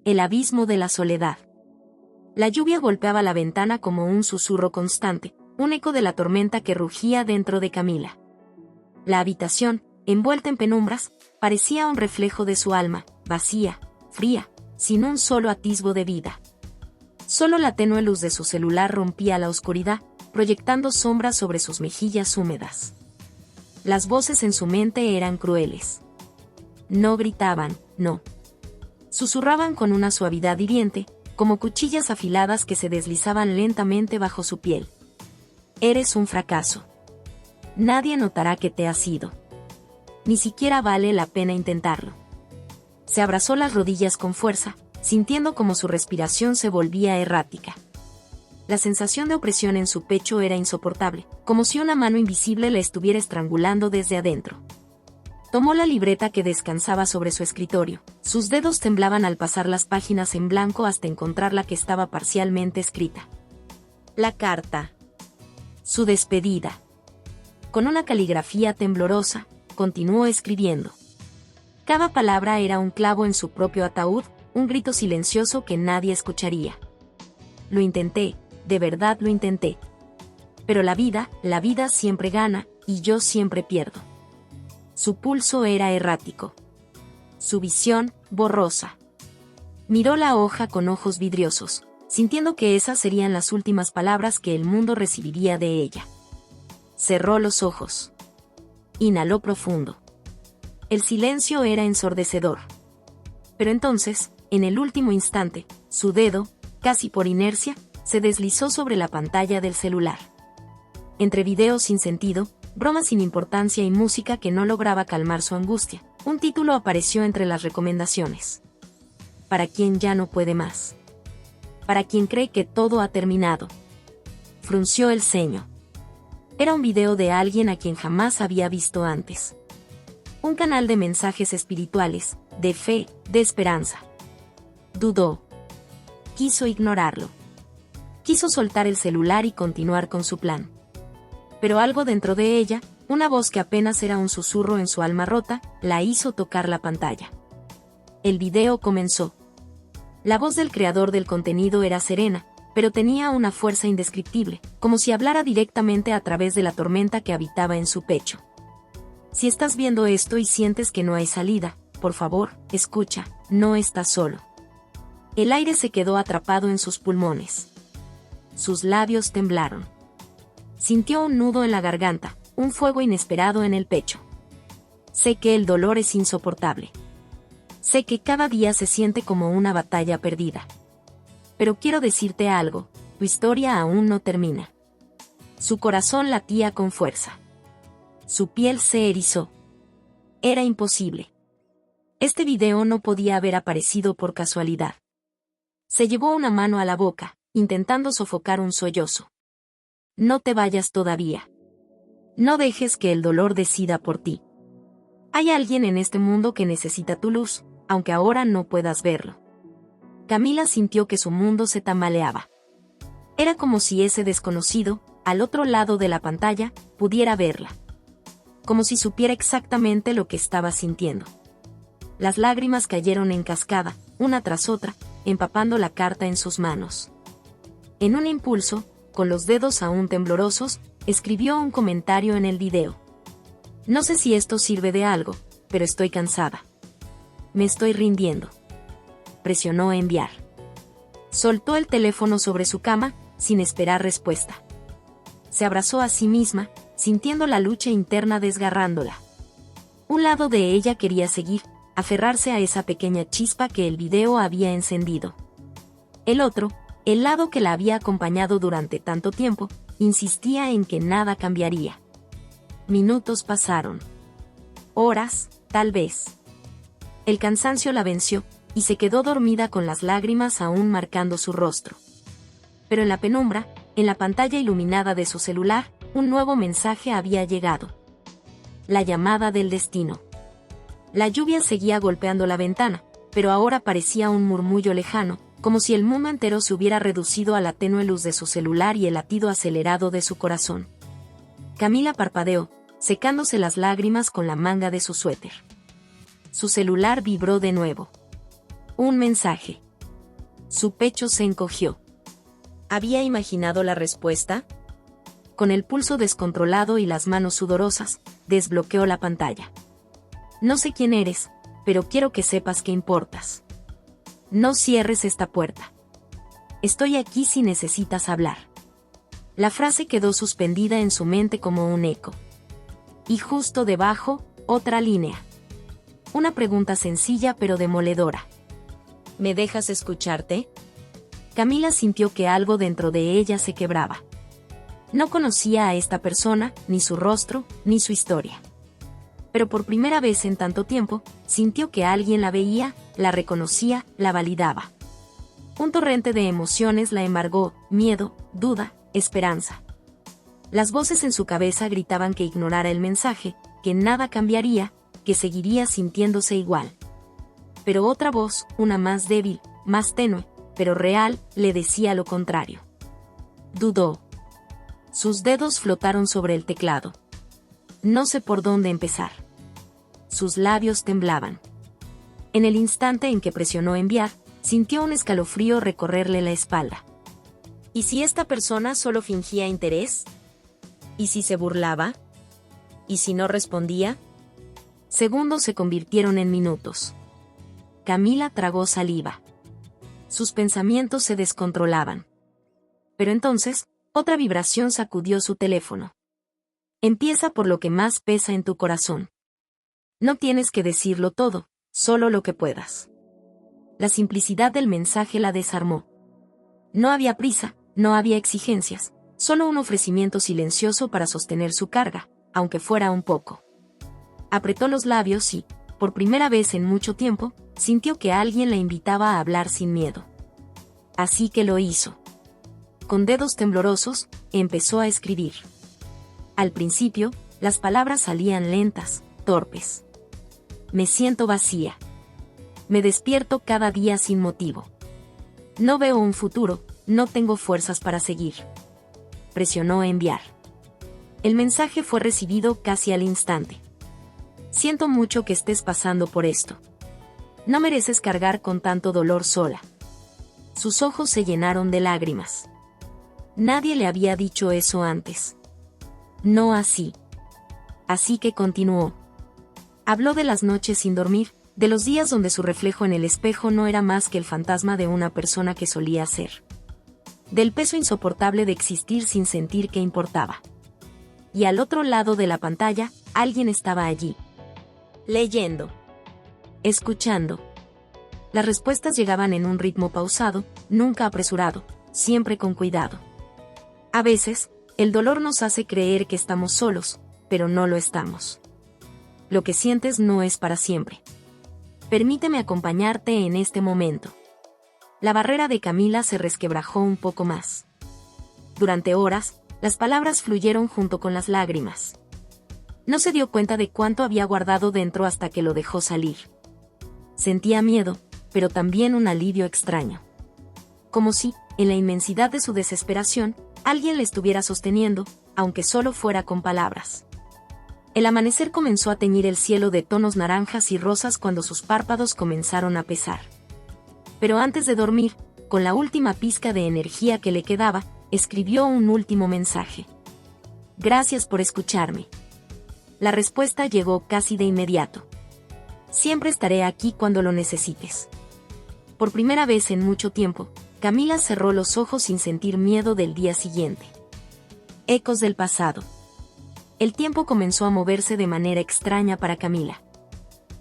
el abismo de la soledad. La lluvia golpeaba la ventana como un susurro constante, un eco de la tormenta que rugía dentro de Camila. La habitación, envuelta en penumbras, parecía un reflejo de su alma, vacía, fría, sin un solo atisbo de vida. Solo la tenue luz de su celular rompía la oscuridad, proyectando sombras sobre sus mejillas húmedas. Las voces en su mente eran crueles. No gritaban, no. Susurraban con una suavidad hiriente, como cuchillas afiladas que se deslizaban lentamente bajo su piel. Eres un fracaso. Nadie notará que te has ido. Ni siquiera vale la pena intentarlo. Se abrazó las rodillas con fuerza, sintiendo como su respiración se volvía errática. La sensación de opresión en su pecho era insoportable, como si una mano invisible la estuviera estrangulando desde adentro. Tomó la libreta que descansaba sobre su escritorio. Sus dedos temblaban al pasar las páginas en blanco hasta encontrar la que estaba parcialmente escrita. La carta. Su despedida. Con una caligrafía temblorosa, continuó escribiendo. Cada palabra era un clavo en su propio ataúd, un grito silencioso que nadie escucharía. Lo intenté, de verdad lo intenté. Pero la vida siempre gana, y yo siempre pierdo. Su pulso era errático. Su visión, borrosa. Miró la hoja con ojos vidriosos, sintiendo que esas serían las últimas palabras que el mundo recibiría de ella. Cerró los ojos. Inhaló profundo. El silencio era ensordecedor. Pero entonces, en el último instante, su dedo, casi por inercia, se deslizó sobre la pantalla del celular. Entre videos sin sentido, bromas sin importancia y música que no lograba calmar su angustia, un título apareció entre las recomendaciones. Para quien ya no puede más. Para quien cree que todo ha terminado. Frunció el ceño. Era un video de alguien a quien jamás había visto antes. Un canal de mensajes espirituales, de fe, de esperanza. Dudó. Quiso ignorarlo. Quiso soltar el celular y continuar con su plan. Pero algo dentro de ella, una voz que apenas era un susurro en su alma rota, la hizo tocar la pantalla. El video comenzó. La voz del creador del contenido era serena, pero tenía una fuerza indescriptible, como si hablara directamente a través de la tormenta que habitaba en su pecho. Si estás viendo esto y sientes que no hay salida, por favor, escucha, no estás solo. El aire se quedó atrapado en sus pulmones. Sus labios temblaron. Sintió un nudo en la garganta, un fuego inesperado en el pecho. Sé que el dolor es insoportable. Sé que cada día se siente como una batalla perdida. Pero quiero decirte algo, tu historia aún no termina. Su corazón latía con fuerza. Su piel se erizó. Era imposible. Este video no podía haber aparecido por casualidad. Se llevó una mano a la boca, intentando sofocar un sollozo. No te vayas todavía. No dejes que el dolor decida por ti. Hay alguien en este mundo que necesita tu luz, aunque ahora no puedas verlo. Camila sintió que su mundo se tambaleaba. Era como si ese desconocido, al otro lado de la pantalla, pudiera verla. Como si supiera exactamente lo que estaba sintiendo. Las lágrimas cayeron en cascada, una tras otra, empapando la carta en sus manos. En un impulso, con los dedos aún temblorosos, escribió un comentario en el video. No sé si esto sirve de algo, pero estoy cansada. Me estoy rindiendo. Presionó enviar. Soltó el teléfono sobre su cama, sin esperar respuesta. Se abrazó a sí misma, sintiendo la lucha interna desgarrándola. Un lado de ella quería seguir, aferrarse a esa pequeña chispa que el video había encendido. El otro, el lado que la había acompañado durante tanto tiempo, insistía en que nada cambiaría. Minutos pasaron. Horas, tal vez. El cansancio la venció, y se quedó dormida con las lágrimas aún marcando su rostro. Pero en la penumbra, en la pantalla iluminada de su celular, un nuevo mensaje había llegado. La llamada del destino. La lluvia seguía golpeando la ventana, pero ahora parecía un murmullo lejano, como si el mundo entero se hubiera reducido a la tenue luz de su celular y el latido acelerado de su corazón. Camila parpadeó, secándose las lágrimas con la manga de su suéter. Su celular vibró de nuevo. Un mensaje. Su pecho se encogió. ¿Había imaginado la respuesta? Con el pulso descontrolado y las manos sudorosas, desbloqueó la pantalla. No sé quién eres, pero quiero que sepas que importas. No cierres esta puerta. Estoy aquí si necesitas hablar. La frase quedó suspendida en su mente como un eco. Y justo debajo, otra línea. Una pregunta sencilla pero demoledora. ¿Me dejas escucharte? Camila sintió que algo dentro de ella se quebraba. No conocía a esta persona, ni su rostro, ni su historia. Pero por primera vez en tanto tiempo, sintió que alguien la veía, la reconocía, la validaba. Un torrente de emociones la embargó, miedo, duda, esperanza. Las voces en su cabeza gritaban que ignorara el mensaje, que nada cambiaría, que seguiría sintiéndose igual. Pero otra voz, una más débil, más tenue, pero real, le decía lo contrario. Dudó. Sus dedos flotaron sobre el teclado. No sé por dónde empezar. Sus labios temblaban. En el instante en que presionó enviar, sintió un escalofrío recorrerle la espalda. ¿Y si esta persona solo fingía interés? ¿Y si se burlaba? ¿Y si no respondía? Segundos se convirtieron en minutos. Camila tragó saliva. Sus pensamientos se descontrolaban. Pero entonces, otra vibración sacudió su teléfono. Empieza por lo que más pesa en tu corazón. No tienes que decirlo todo, solo lo que puedas. La simplicidad del mensaje la desarmó. No había prisa, no había exigencias, solo un ofrecimiento silencioso para sostener su carga, aunque fuera un poco. Apretó los labios y, por primera vez en mucho tiempo, sintió que alguien la invitaba a hablar sin miedo. Así que lo hizo. Con dedos temblorosos, empezó a escribir. Al principio, las palabras salían lentas, torpes. Me siento vacía. Me despierto cada día sin motivo. No veo un futuro, no tengo fuerzas para seguir. Presionó enviar. El mensaje fue recibido casi al instante. Siento mucho que estés pasando por esto. No mereces cargar con tanto dolor sola. Sus ojos se llenaron de lágrimas. Nadie le había dicho eso antes. No así. Así que continuó. Habló de las noches sin dormir, de los días donde su reflejo en el espejo no era más que el fantasma de una persona que solía ser. Del peso insoportable de existir sin sentir que importaba. Y al otro lado de la pantalla, alguien estaba allí. Leyendo. Escuchando. Las respuestas llegaban en un ritmo pausado, nunca apresurado, siempre con cuidado. A veces, el dolor nos hace creer que estamos solos, pero no lo estamos. Lo que sientes no es para siempre. Permíteme acompañarte en este momento. La barrera de Camila se resquebrajó un poco más. Durante horas, las palabras fluyeron junto con las lágrimas. No se dio cuenta de cuánto había guardado dentro hasta que lo dejó salir. Sentía miedo, pero también un alivio extraño. Como si, en la inmensidad de su desesperación, alguien le estuviera sosteniendo, aunque solo fuera con palabras. El amanecer comenzó a teñir el cielo de tonos naranjas y rosas cuando sus párpados comenzaron a pesar. Pero antes de dormir, con la última pizca de energía que le quedaba, escribió un último mensaje. Gracias por escucharme. La respuesta llegó casi de inmediato. Siempre estaré aquí cuando lo necesites. Por primera vez en mucho tiempo, Camila cerró los ojos sin sentir miedo del día siguiente. Ecos del pasado. El tiempo comenzó a moverse de manera extraña para Camila.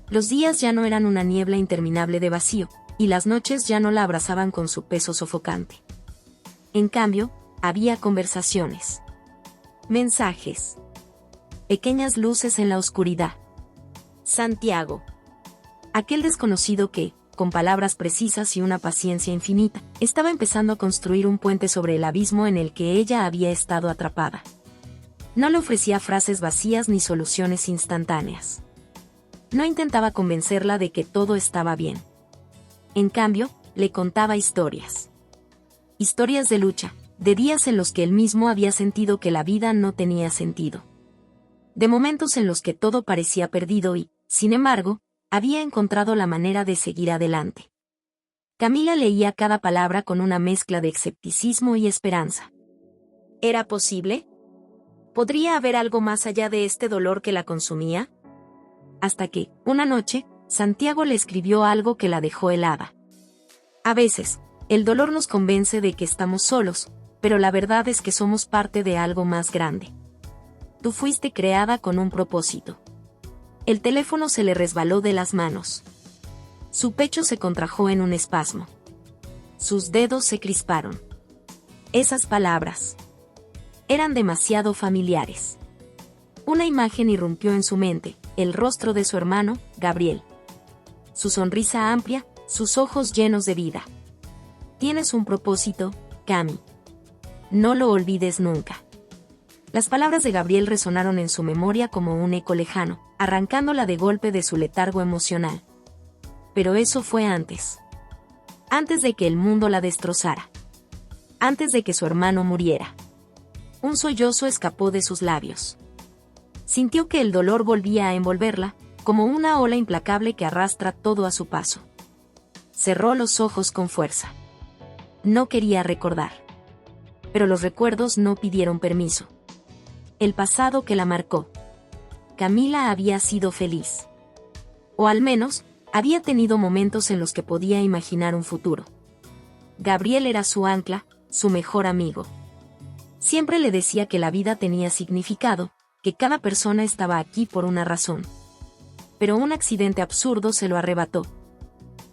Los días ya no eran una niebla interminable de vacío, y las noches ya no la abrazaban con su peso sofocante. En cambio, había conversaciones. Mensajes. Pequeñas luces en la oscuridad. Santiago. Aquel desconocido que, con palabras precisas y una paciencia infinita, estaba empezando a construir un puente sobre el abismo en el que ella había estado atrapada. No le ofrecía frases vacías ni soluciones instantáneas. No intentaba convencerla de que todo estaba bien. En cambio, le contaba historias. Historias de lucha, de días en los que él mismo había sentido que la vida no tenía sentido. De momentos en los que todo parecía perdido y, sin embargo, había encontrado la manera de seguir adelante. Camila leía cada palabra con una mezcla de escepticismo y esperanza. ¿Era posible? ¿Podría haber algo más allá de este dolor que la consumía? Hasta que, una noche, Santiago le escribió algo que la dejó helada. A veces, el dolor nos convence de que estamos solos, pero la verdad es que somos parte de algo más grande. Tú fuiste creada con un propósito. El teléfono se le resbaló de las manos. Su pecho se contrajo en un espasmo. Sus dedos se crisparon. Esas palabras eran demasiado familiares. Una imagen irrumpió en su mente, el rostro de su hermano, Gabriel. Su sonrisa amplia, sus ojos llenos de vida. Tienes un propósito, Cami. No lo olvides nunca. Las palabras de Gabriel resonaron en su memoria como un eco lejano, arrancándola de golpe de su letargo emocional. Pero eso fue antes. Antes de que el mundo la destrozara. Antes de que su hermano muriera. Un sollozo escapó de sus labios. Sintió que el dolor volvía a envolverla, como una ola implacable que arrastra todo a su paso. Cerró los ojos con fuerza. No quería recordar. Pero los recuerdos no pidieron permiso. El pasado que la marcó. Camila había sido feliz. O al menos, había tenido momentos en los que podía imaginar un futuro. Gabriel era su ancla, su mejor amigo. Siempre le decía que la vida tenía significado, que cada persona estaba aquí por una razón. Pero un accidente absurdo se lo arrebató.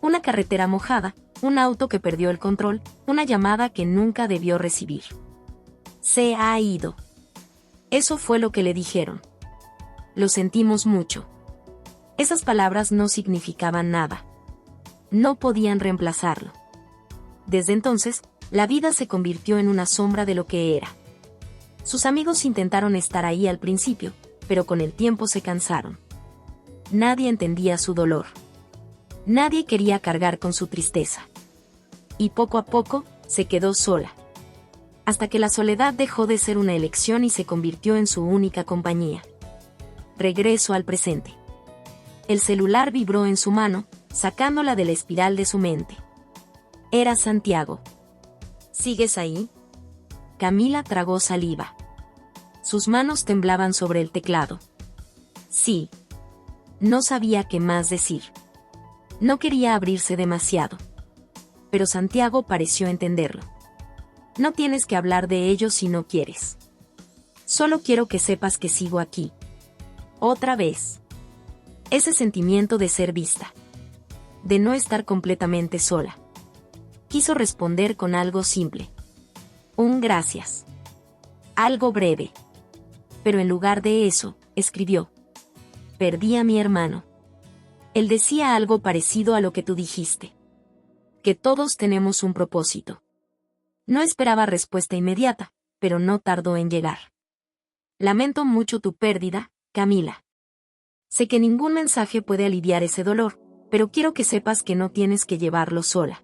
Una carretera mojada, un auto que perdió el control, una llamada que nunca debió recibir. Se ha ido. Eso fue lo que le dijeron. Lo sentimos mucho. Esas palabras no significaban nada. No podían reemplazarlo. Desde entonces, la vida se convirtió en una sombra de lo que era. Sus amigos intentaron estar ahí al principio, pero con el tiempo se cansaron. Nadie entendía su dolor. Nadie quería cargar con su tristeza. Y poco a poco, se quedó sola. Hasta que la soledad dejó de ser una elección y se convirtió en su única compañía. Regreso al presente. El celular vibró en su mano, sacándola de la espiral de su mente. Era Santiago. ¿Sigues ahí? Camila tragó saliva. Sus manos temblaban sobre el teclado. Sí. No sabía qué más decir. No quería abrirse demasiado. Pero Santiago pareció entenderlo. No tienes que hablar de ello si no quieres. Solo quiero que sepas que sigo aquí. Otra vez. Ese sentimiento de ser vista. De no estar completamente sola. Quiso responder con algo simple. Un gracias. Algo breve. Pero en lugar de eso, escribió. Perdí a mi hermano. Él decía algo parecido a lo que tú dijiste. Que todos tenemos un propósito. No esperaba respuesta inmediata, pero no tardó en llegar. Lamento mucho tu pérdida, Camila. Sé que ningún mensaje puede aliviar ese dolor, pero quiero que sepas que no tienes que llevarlo sola.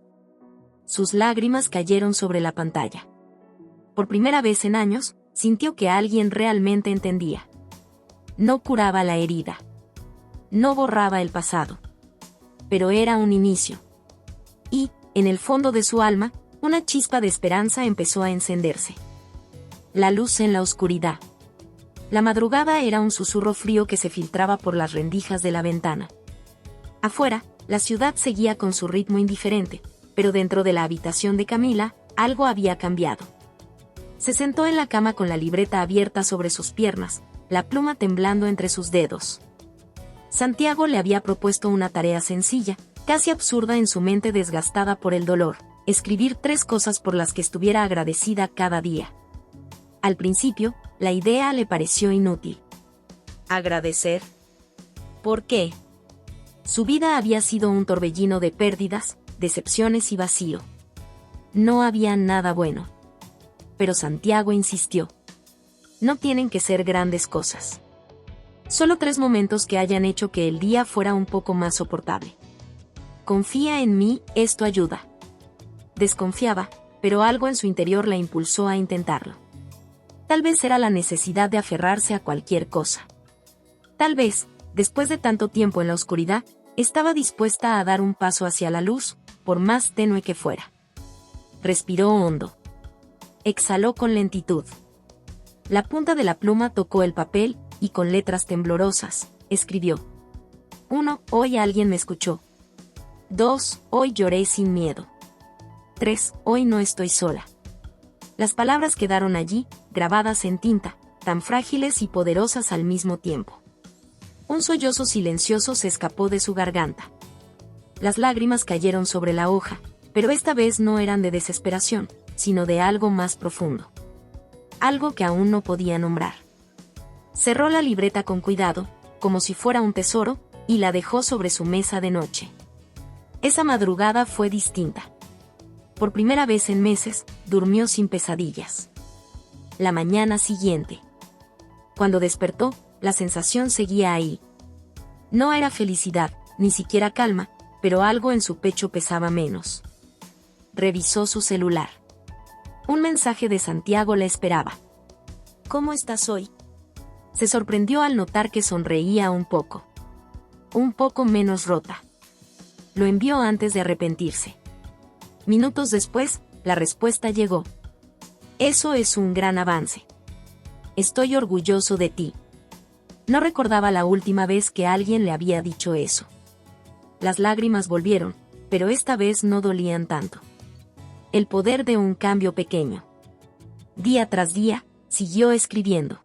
Sus lágrimas cayeron sobre la pantalla. Por primera vez en años, sintió que alguien realmente entendía. No curaba la herida. No borraba el pasado. Pero era un inicio. Y, en el fondo de su alma, una chispa de esperanza empezó a encenderse. La luz en la oscuridad. La madrugada era un susurro frío que se filtraba por las rendijas de la ventana. Afuera, la ciudad seguía con su ritmo indiferente, pero dentro de la habitación de Camila, algo había cambiado. Se sentó en la cama con la libreta abierta sobre sus piernas, la pluma temblando entre sus dedos. Santiago le había propuesto una tarea sencilla, casi absurda en su mente desgastada por el dolor: escribir 3 cosas por las que estuviera agradecida cada día. Al principio, la idea le pareció inútil. ¿Agradecer? ¿Por qué? Su vida había sido un torbellino de pérdidas, decepciones y vacío. No había nada bueno. Pero Santiago insistió. No tienen que ser grandes cosas. Solo 3 momentos que hayan hecho que el día fuera un poco más soportable. Confía en mí, esto ayuda. Desconfiaba, pero algo en su interior la impulsó a intentarlo. Tal vez era la necesidad de aferrarse a cualquier cosa. Tal vez, después de tanto tiempo en la oscuridad, estaba dispuesta a dar un paso hacia la luz, por más tenue que fuera. Respiró hondo. Exhaló con lentitud. La punta de la pluma tocó el papel y con letras temblorosas, escribió. 1. Hoy alguien me escuchó. 2. Hoy lloré sin miedo. 3. Hoy no estoy sola. Las palabras quedaron allí, grabadas en tinta, tan frágiles y poderosas al mismo tiempo. Un sollozo silencioso se escapó de su garganta. Las lágrimas cayeron sobre la hoja, pero esta vez no eran de desesperación, sino de algo más profundo. Algo que aún no podía nombrar. Cerró la libreta con cuidado, como si fuera un tesoro, y la dejó sobre su mesa de noche. Esa madrugada fue distinta. Por primera vez en meses, durmió sin pesadillas. La mañana siguiente. Cuando despertó, la sensación seguía ahí. No era felicidad, ni siquiera calma, pero algo en su pecho pesaba menos. Revisó su celular. Un mensaje de Santiago la esperaba. ¿Cómo estás hoy? Se sorprendió al notar que sonreía un poco menos rota. Lo envió antes de arrepentirse. Minutos después, la respuesta llegó. Eso es un gran avance. Estoy orgulloso de ti. No recordaba la última vez que alguien le había dicho eso. Las lágrimas volvieron, pero esta vez no dolían tanto. El poder de un cambio pequeño. Día tras día, siguió escribiendo.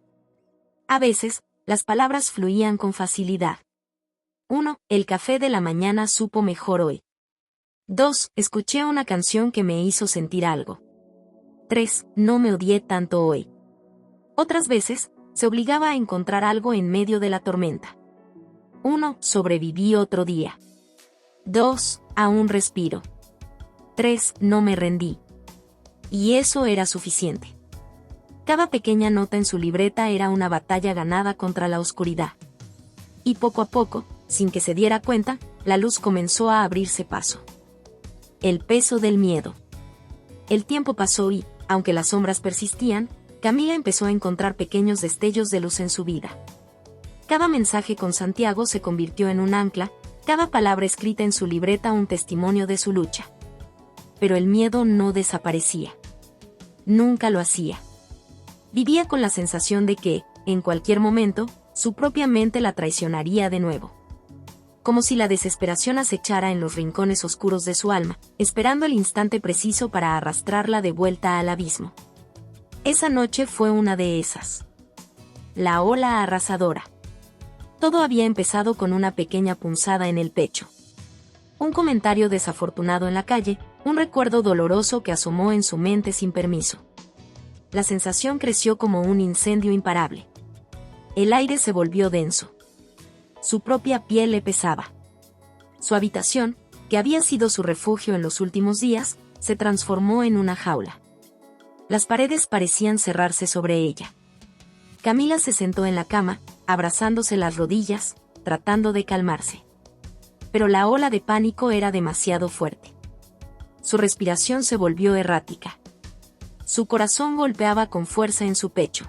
A veces, las palabras fluían con facilidad. 1. El café de la mañana supo mejor hoy. 2. Escuché una canción que me hizo sentir algo. 3. No me odié tanto hoy. Otras veces, se obligaba a encontrar algo en medio de la tormenta. 1. Sobreviví otro día. 2. Aún respiro. 3. No me rendí. Y eso era suficiente. Cada pequeña nota en su libreta era una batalla ganada contra la oscuridad. Y poco a poco, sin que se diera cuenta, la luz comenzó a abrirse paso. El peso del miedo. El tiempo pasó y, aunque las sombras persistían, Camila empezó a encontrar pequeños destellos de luz en su vida. Cada mensaje con Santiago se convirtió en un ancla, cada palabra escrita en su libreta un testimonio de su lucha. Pero el miedo no desaparecía. Nunca lo hacía. Vivía con la sensación de que, en cualquier momento, su propia mente la traicionaría de nuevo. Como si la desesperación acechara en los rincones oscuros de su alma, esperando el instante preciso para arrastrarla de vuelta al abismo. Esa noche fue una de esas. La ola arrasadora. Todo había empezado con una pequeña punzada en el pecho. Un comentario desafortunado en la calle, un recuerdo doloroso que asomó en su mente sin permiso. La sensación creció como un incendio imparable. El aire se volvió denso. Su propia piel le pesaba. Su habitación, que había sido su refugio en los últimos días, se transformó en una jaula. Las paredes parecían cerrarse sobre ella. Camila se sentó en la cama, abrazándose las rodillas, tratando de calmarse. Pero la ola de pánico era demasiado fuerte. Su respiración se volvió errática. Su corazón golpeaba con fuerza en su pecho.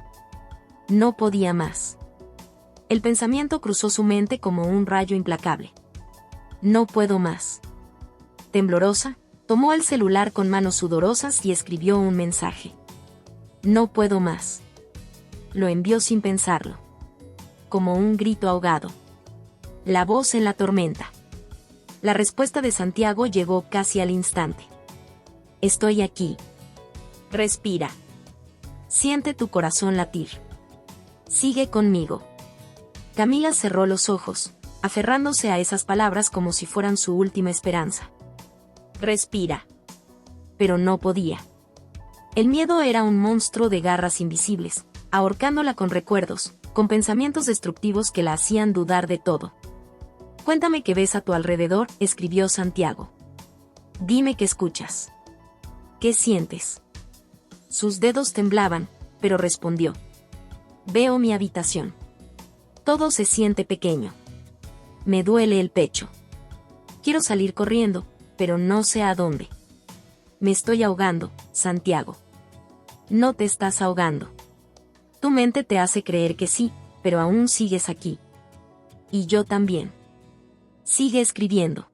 No podía más. El pensamiento cruzó su mente como un rayo implacable. No puedo más. Temblorosa, tomó el celular con manos sudorosas y escribió un mensaje. No puedo más. Lo envió sin pensarlo. Como un grito ahogado. La voz en la tormenta. La respuesta de Santiago llegó casi al instante. Estoy aquí. Respira. Siente tu corazón latir. Sigue conmigo. Camila cerró los ojos, aferrándose a esas palabras como si fueran su última esperanza. Respira. Pero no podía. El miedo era un monstruo de garras invisibles, ahorcándola con recuerdos, con pensamientos destructivos que la hacían dudar de todo. Cuéntame qué ves a tu alrededor, escribió Santiago. Dime qué escuchas. ¿Qué sientes? Sus dedos temblaban, pero respondió. Veo mi habitación. Todo se siente pequeño. Me duele el pecho. Quiero salir corriendo, pero no sé a dónde. Me estoy ahogando, Santiago. No te estás ahogando. Tu mente te hace creer que sí, pero aún sigues aquí. Y yo también. Sigue escribiendo.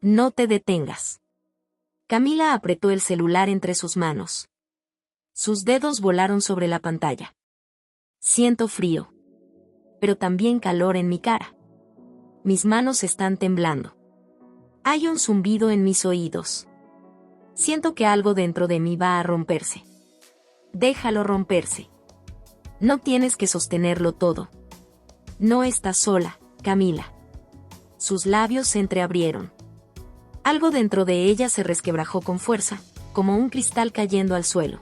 No te detengas. Camila apretó el celular entre sus manos. Sus dedos volaron sobre la pantalla. Siento frío. Pero también calor en mi cara. Mis manos están temblando. Hay un zumbido en mis oídos. Siento que algo dentro de mí va a romperse. Déjalo romperse. No tienes que sostenerlo todo. No estás sola, Camila. Sus labios se entreabrieron. Algo dentro de ella se resquebrajó con fuerza, como un cristal cayendo al suelo.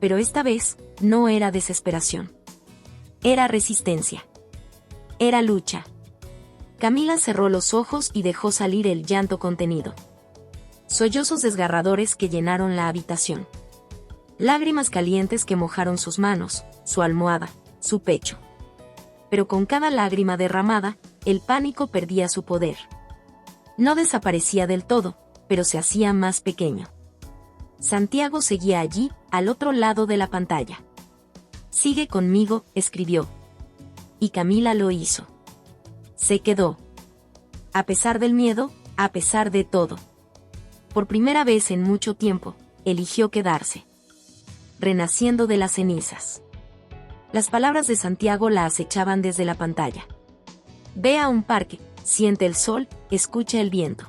Pero esta vez, no era desesperación. Era resistencia. Era lucha. Camila cerró los ojos y dejó salir el llanto contenido. Sollozos desgarradores que llenaron la habitación. Lágrimas calientes que mojaron sus manos, su almohada, su pecho. Pero con cada lágrima derramada, el pánico perdía su poder. No desaparecía del todo, pero se hacía más pequeño. Santiago seguía allí, al otro lado de la pantalla. «Sigue conmigo», escribió. Y Camila lo hizo. Se quedó. A pesar del miedo, a pesar de todo. Por primera vez en mucho tiempo, eligió quedarse. Renaciendo de las cenizas. Las palabras de Santiago la acechaban desde la pantalla. Ve a un parque, siente el sol, escucha el viento.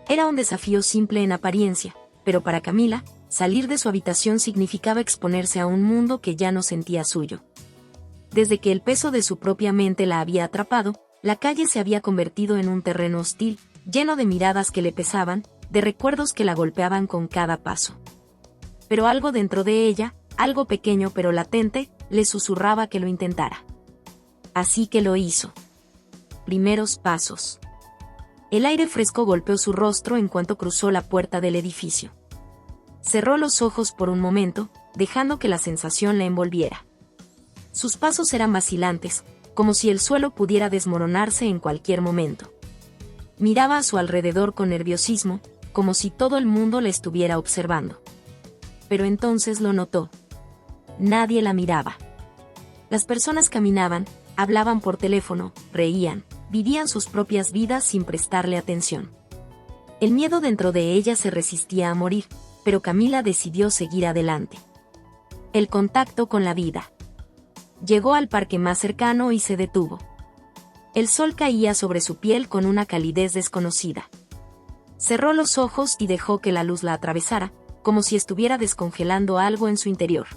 Era un desafío simple en apariencia, pero para Camila, salir de su habitación significaba exponerse a un mundo que ya no sentía suyo. Desde que el peso de su propia mente la había atrapado, la calle se había convertido en un terreno hostil, lleno de miradas que le pesaban, de recuerdos que la golpeaban con cada paso. Pero algo dentro de ella, algo pequeño pero latente, le susurraba que lo intentara. Así que lo hizo. Primeros pasos. El aire fresco golpeó su rostro en cuanto cruzó la puerta del edificio. Cerró los ojos por un momento, dejando que la sensación la envolviera. Sus pasos eran vacilantes, como si el suelo pudiera desmoronarse en cualquier momento. Miraba a su alrededor con nerviosismo, como si todo el mundo la estuviera observando. Pero entonces lo notó. Nadie la miraba. Las personas caminaban, hablaban por teléfono, reían, vivían sus propias vidas sin prestarle atención. El miedo dentro de ella se resistía a morir, pero Camila decidió seguir adelante. El contacto con la vida. Llegó al parque más cercano y se detuvo. El sol caía sobre su piel con una calidez desconocida. Cerró los ojos y dejó que la luz la atravesara, como si estuviera descongelando algo en su interior.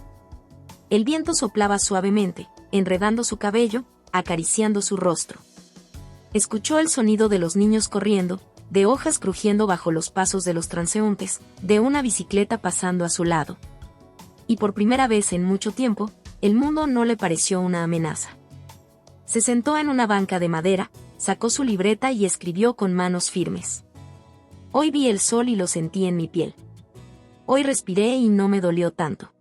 El viento soplaba suavemente, enredando su cabello, acariciando su rostro. Escuchó el sonido de los niños corriendo, de hojas crujiendo bajo los pasos de los transeúntes, de una bicicleta pasando a su lado. Y por primera vez en mucho tiempo, el mundo no le pareció una amenaza. Se sentó en una banca de madera, sacó su libreta y escribió con manos firmes. Hoy vi el sol y lo sentí en mi piel. Hoy respiré y no me dolió tanto.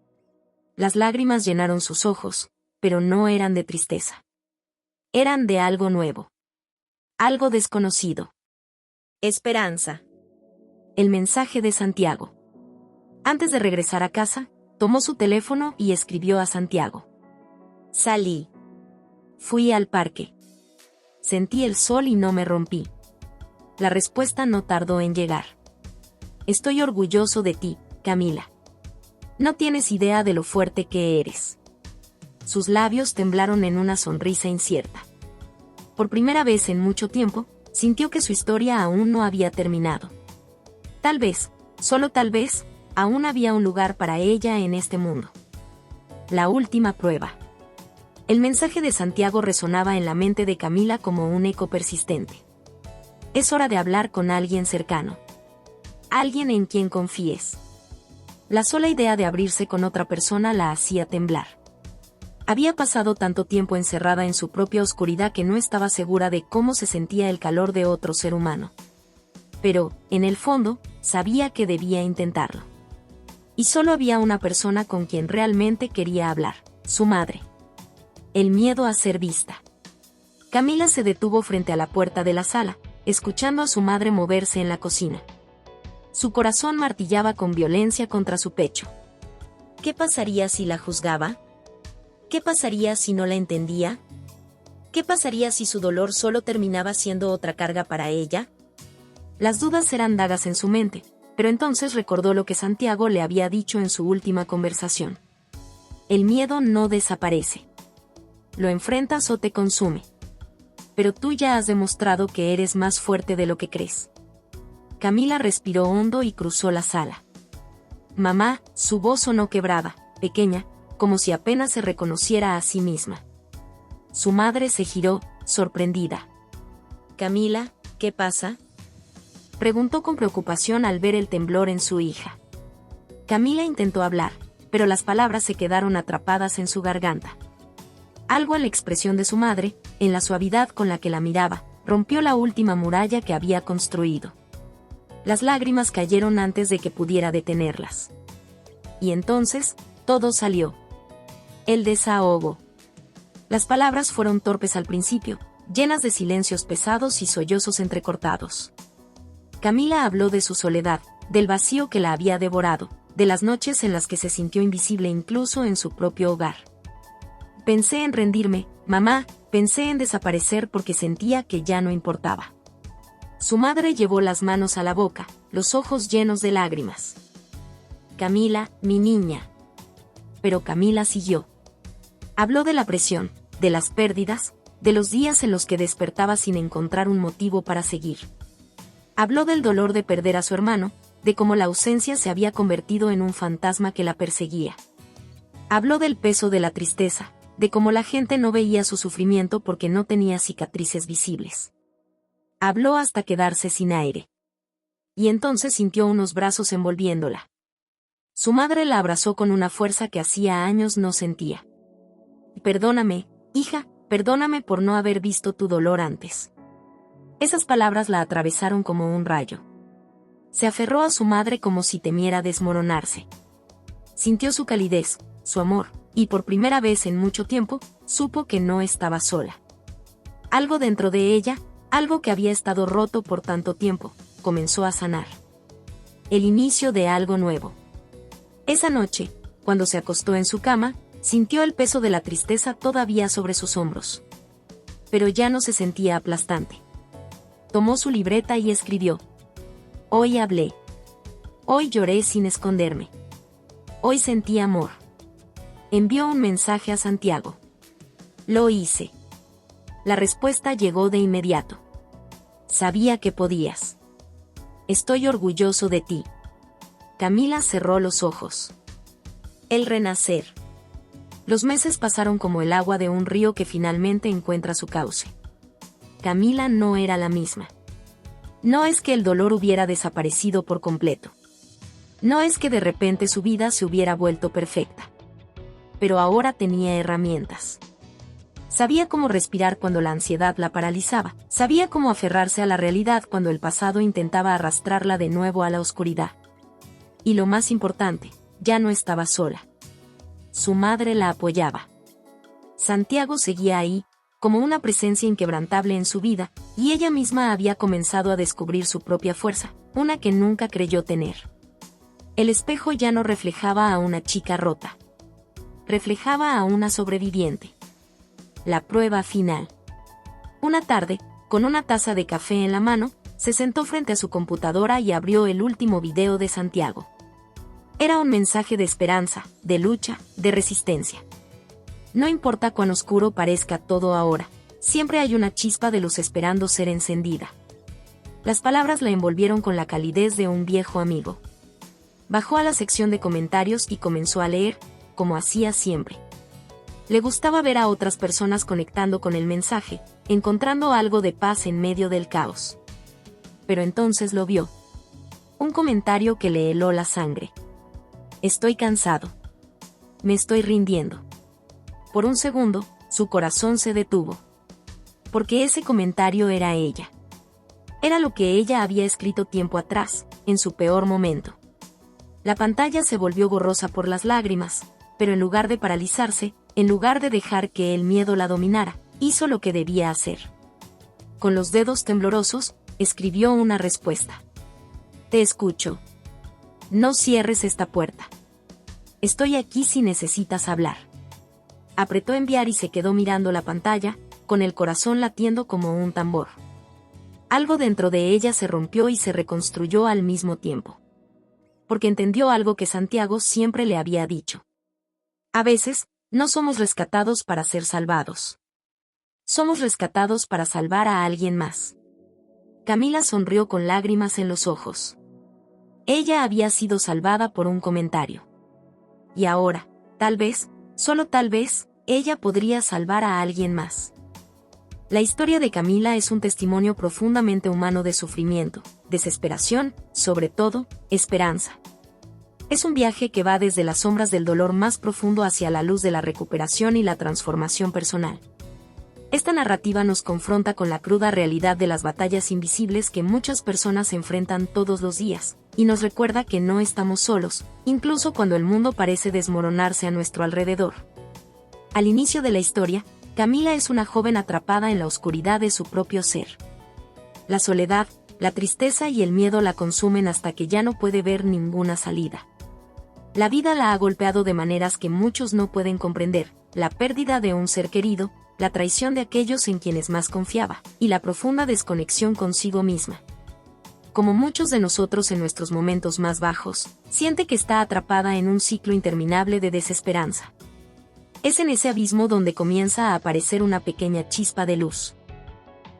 Las lágrimas llenaron sus ojos, pero no eran de tristeza. Eran de algo nuevo. Algo desconocido. Esperanza. El mensaje de Santiago. Antes de regresar a casa, tomó su teléfono y escribió a Santiago. Salí. Fui al parque. Sentí el sol y no me rompí. La respuesta no tardó en llegar. Estoy orgulloso de ti, Camila. No tienes idea de lo fuerte que eres. Sus labios temblaron en una sonrisa incierta. Por primera vez en mucho tiempo, sintió que su historia aún no había terminado. Tal vez, solo tal vez, aún había un lugar para ella en este mundo. La última prueba. El mensaje de Santiago resonaba en la mente de Camila como un eco persistente. Es hora de hablar con alguien cercano. Alguien en quien confíes. La sola idea de abrirse con otra persona la hacía temblar. Había pasado tanto tiempo encerrada en su propia oscuridad que no estaba segura de cómo se sentía el calor de otro ser humano. Pero, en el fondo, sabía que debía intentarlo. Y solo había una persona con quien realmente quería hablar, su madre. El miedo a ser vista. Camila se detuvo frente a la puerta de la sala, escuchando a su madre moverse en la cocina. Su corazón martillaba con violencia contra su pecho. ¿Qué pasaría si la juzgaba? ¿Qué pasaría si no la entendía? ¿Qué pasaría si su dolor solo terminaba siendo otra carga para ella? Las dudas eran dagas en su mente, pero entonces recordó lo que Santiago le había dicho en su última conversación. El miedo no desaparece. Lo enfrentas o te consume. Pero tú ya has demostrado que eres más fuerte de lo que crees. Camila respiró hondo y cruzó la sala. Mamá, su voz sonó quebrada, pequeña, como si apenas se reconociera a sí misma. Su madre se giró, sorprendida. Camila, ¿qué pasa?, preguntó con preocupación al ver el temblor en su hija. Camila intentó hablar, pero las palabras se quedaron atrapadas en su garganta. Algo en la expresión de su madre, en la suavidad con la que la miraba, rompió la última muralla que había construido. Las lágrimas cayeron antes de que pudiera detenerlas. Y entonces, todo salió. El desahogo. Las palabras fueron torpes al principio, llenas de silencios pesados y sollozos entrecortados. Camila habló de su soledad, del vacío que la había devorado, de las noches en las que se sintió invisible incluso en su propio hogar. Pensé en rendirme, mamá, pensé en desaparecer porque sentía que ya no importaba. Su madre llevó las manos a la boca, los ojos llenos de lágrimas. Camila, mi niña. Pero Camila siguió. Habló de la presión, de las pérdidas, de los días en los que despertaba sin encontrar un motivo para seguir. Habló del dolor de perder a su hermano, de cómo la ausencia se había convertido en un fantasma que la perseguía. Habló del peso de la tristeza, de cómo la gente no veía su sufrimiento porque no tenía cicatrices visibles. Habló hasta quedarse sin aire. Y entonces sintió unos brazos envolviéndola. Su madre la abrazó con una fuerza que hacía años no sentía. Perdóname, hija, perdóname por no haber visto tu dolor antes. Esas palabras la atravesaron como un rayo. Se aferró a su madre como si temiera desmoronarse. Sintió su calidez, su amor, y por primera vez en mucho tiempo, supo que no estaba sola. Algo dentro de ella, algo que había estado roto por tanto tiempo, comenzó a sanar. El inicio de algo nuevo. Esa noche, cuando se acostó en su cama, sintió el peso de la tristeza todavía sobre sus hombros. Pero ya no se sentía aplastante. Tomó su libreta y escribió. Hoy hablé. Hoy lloré sin esconderme. Hoy sentí amor. Envió un mensaje a Santiago. Lo hice. La respuesta llegó de inmediato. Sabía que podías. Estoy orgulloso de ti. Camila cerró los ojos. El renacer. Los meses pasaron como el agua de un río que finalmente encuentra su cauce. Camila no era la misma. No es que el dolor hubiera desaparecido por completo. No es que de repente su vida se hubiera vuelto perfecta. Pero ahora tenía herramientas. Sabía cómo respirar cuando la ansiedad la paralizaba. Sabía cómo aferrarse a la realidad cuando el pasado intentaba arrastrarla de nuevo a la oscuridad. Y lo más importante, ya no estaba sola. Su madre la apoyaba. Santiago seguía ahí, como una presencia inquebrantable en su vida, y ella misma había comenzado a descubrir su propia fuerza, una que nunca creyó tener. El espejo ya no reflejaba a una chica rota. Reflejaba a una sobreviviente. La prueba final. Una tarde, con una taza de café en la mano, se sentó frente a su computadora y abrió el último video de Santiago. Era un mensaje de esperanza, de lucha, de resistencia. No importa cuán oscuro parezca todo ahora, siempre hay una chispa de luz esperando ser encendida. Las palabras la envolvieron con la calidez de un viejo amigo. Bajó a la sección de comentarios y comenzó a leer, como hacía siempre. Le gustaba ver a otras personas conectando con el mensaje, encontrando algo de paz en medio del caos. Pero entonces lo vio. Un comentario que le heló la sangre. Estoy cansado. Me estoy rindiendo. Por un segundo, su corazón se detuvo. Porque ese comentario era ella. Era lo que ella había escrito tiempo atrás, en su peor momento. La pantalla se volvió borrosa por las lágrimas, pero en lugar de paralizarse, en lugar de dejar que el miedo la dominara, hizo lo que debía hacer. Con los dedos temblorosos, escribió una respuesta. Te escucho. No cierres esta puerta. Estoy aquí si necesitas hablar. Apretó enviar y se quedó mirando la pantalla, con el corazón latiendo como un tambor. Algo dentro de ella se rompió y se reconstruyó al mismo tiempo. porque entendió algo que Santiago siempre le había dicho. A veces, no somos rescatados para ser salvados. Somos rescatados para salvar a alguien más. Camila sonrió con lágrimas en los ojos. Ella había sido salvada por un comentario. Y ahora, tal vez, solo tal vez, ella podría salvar a alguien más. La historia de Camila es un testimonio profundamente humano de sufrimiento, desesperación, sobre todo, esperanza. Es un viaje que va desde las sombras del dolor más profundo hacia la luz de la recuperación y la transformación personal. Esta narrativa nos confronta con la cruda realidad de las batallas invisibles que muchas personas enfrentan todos los días, y nos recuerda que no estamos solos, incluso cuando el mundo parece desmoronarse a nuestro alrededor. Al inicio de la historia, Camila es una joven atrapada en la oscuridad de su propio ser. La soledad, la tristeza y el miedo la consumen hasta que ya no puede ver ninguna salida. La vida la ha golpeado de maneras que muchos no pueden comprender, la pérdida de un ser querido, la traición de aquellos en quienes más confiaba, y la profunda desconexión consigo misma. Como muchos de nosotros en nuestros momentos más bajos, siente que está atrapada en un ciclo interminable de desesperanza. Es en ese abismo donde comienza a aparecer una pequeña chispa de luz.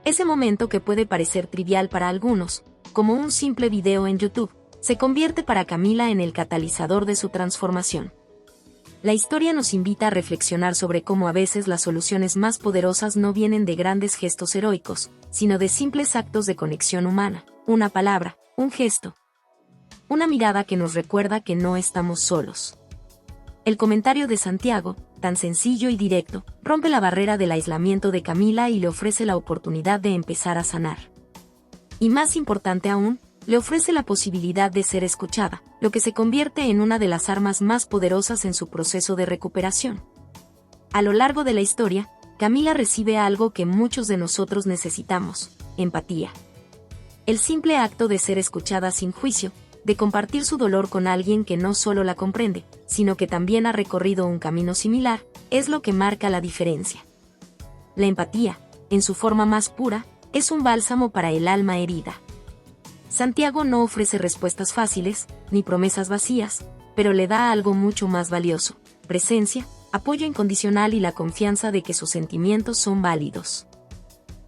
Ese momento que puede parecer trivial para algunos, como un simple video en YouTube, se convierte para Camila en el catalizador de su transformación. La historia nos invita a reflexionar sobre cómo a veces las soluciones más poderosas no vienen de grandes gestos heroicos, sino de simples actos de conexión humana, una palabra, un gesto, una mirada que nos recuerda que no estamos solos. El comentario de Santiago, tan sencillo y directo, rompe la barrera del aislamiento de Camila y le ofrece la oportunidad de empezar a sanar. Y más importante aún, le ofrece la posibilidad de ser escuchada, lo que se convierte en una de las armas más poderosas en su proceso de recuperación. A lo largo de la historia, Camila recibe algo que muchos de nosotros necesitamos: empatía. El simple acto de ser escuchada sin juicio, de compartir su dolor con alguien que no solo la comprende, sino que también ha recorrido un camino similar, es lo que marca la diferencia. La empatía, en su forma más pura, es un bálsamo para el alma herida. Santiago no ofrece respuestas fáciles, ni promesas vacías, pero le da algo mucho más valioso: presencia, apoyo incondicional y la confianza de que sus sentimientos son válidos.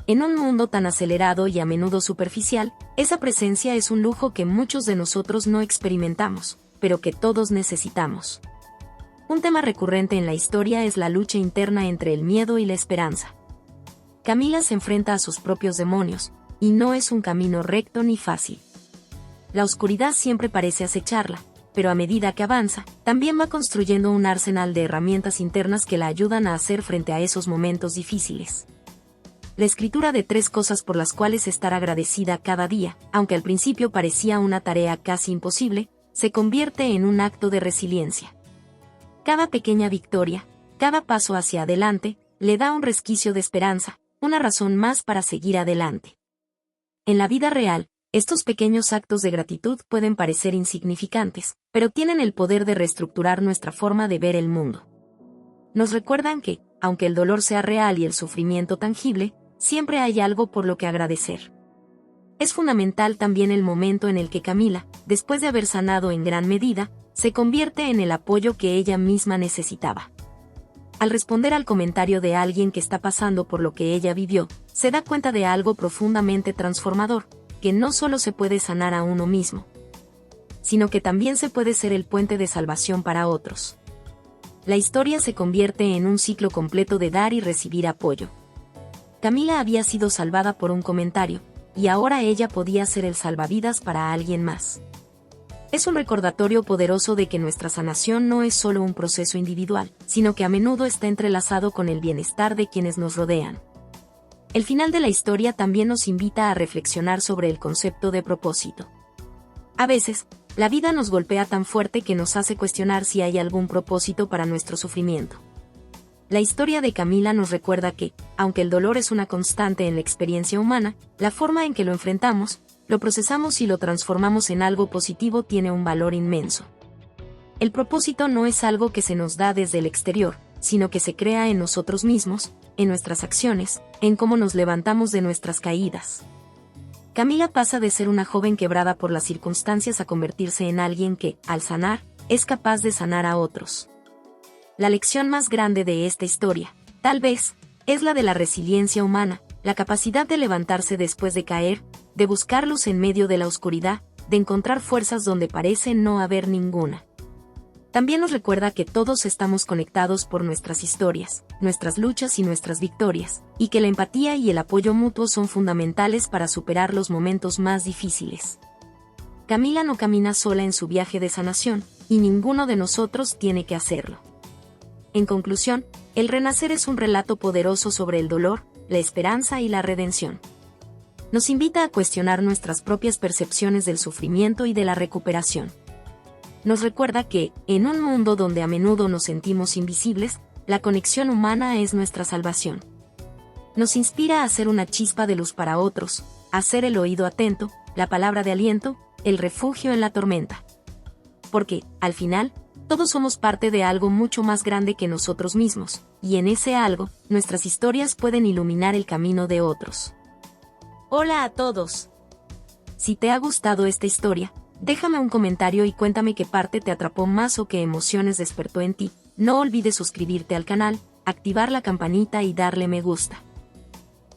En un mundo tan acelerado y a menudo superficial, esa presencia es un lujo que muchos de nosotros no experimentamos, pero que todos necesitamos. Un tema recurrente en la historia es la lucha interna entre el miedo y la esperanza. Camila se enfrenta a sus propios demonios, y no es un camino recto ni fácil. La oscuridad siempre parece acecharla, pero a medida que avanza, también va construyendo un arsenal de herramientas internas que la ayudan a hacer frente a esos momentos difíciles. La escritura de 3 cosas por las cuales estar agradecida cada día, aunque al principio parecía una tarea casi imposible, se convierte en un acto de resiliencia. Cada pequeña victoria, cada paso hacia adelante, le da un resquicio de esperanza, una razón más para seguir adelante. En la vida real, estos pequeños actos de gratitud pueden parecer insignificantes, pero tienen el poder de reestructurar nuestra forma de ver el mundo. Nos recuerdan que, aunque el dolor sea real y el sufrimiento tangible, siempre hay algo por lo que agradecer. Es fundamental también el momento en el que Camila, después de haber sanado en gran medida, se convierte en el apoyo que ella misma necesitaba. Al responder al comentario de alguien que está pasando por lo que ella vivió, se da cuenta de algo profundamente transformador, que no solo se puede sanar a uno mismo, sino que también se puede ser el puente de salvación para otros. La historia se convierte en un ciclo completo de dar y recibir apoyo. Camila había sido salvada por un comentario, y ahora ella podía ser el salvavidas para alguien más. Es un recordatorio poderoso de que nuestra sanación no es solo un proceso individual, sino que a menudo está entrelazado con el bienestar de quienes nos rodean. El final de la historia también nos invita a reflexionar sobre el concepto de propósito. A veces, la vida nos golpea tan fuerte que nos hace cuestionar si hay algún propósito para nuestro sufrimiento. La historia de Camila nos recuerda que, aunque el dolor es una constante en la experiencia humana, la forma en que lo enfrentamos, lo procesamos y lo transformamos en algo positivo tiene un valor inmenso. El propósito no es algo que se nos da desde el exterior, sino que se crea en nosotros mismos, en nuestras acciones, en cómo nos levantamos de nuestras caídas. Camila pasa de ser una joven quebrada por las circunstancias a convertirse en alguien que, al sanar, es capaz de sanar a otros. La lección más grande de esta historia, tal vez, es la de la resiliencia humana, la capacidad de levantarse después de caer, de buscar luz en medio de la oscuridad, de encontrar fuerzas donde parece no haber ninguna. También nos recuerda que todos estamos conectados por nuestras historias, nuestras luchas y nuestras victorias, y que la empatía y el apoyo mutuo son fundamentales para superar los momentos más difíciles. Camila no camina sola en su viaje de sanación, y ninguno de nosotros tiene que hacerlo. En conclusión, El Renacer es un relato poderoso sobre el dolor, la esperanza y la redención. Nos invita a cuestionar nuestras propias percepciones del sufrimiento y de la recuperación. Nos recuerda que, en un mundo donde a menudo nos sentimos invisibles, la conexión humana es nuestra salvación. Nos inspira a ser una chispa de luz para otros, a ser el oído atento, la palabra de aliento, el refugio en la tormenta. Porque, al final, todos somos parte de algo mucho más grande que nosotros mismos, y en ese algo, nuestras historias pueden iluminar el camino de otros. Hola a todos. Si te ha gustado esta historia, déjame un comentario y cuéntame qué parte te atrapó más o qué emociones despertó en ti. No olvides suscribirte al canal, activar la campanita y darle me gusta.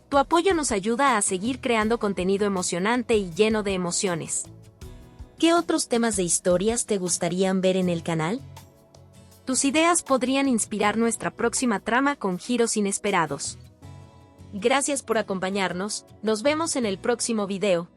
Tu apoyo nos ayuda a seguir creando contenido emocionante y lleno de emociones. ¿Qué otros temas de historias te gustarían ver en el canal? Tus ideas podrían inspirar nuestra próxima trama con giros inesperados. Gracias por acompañarnos, nos vemos en el próximo video.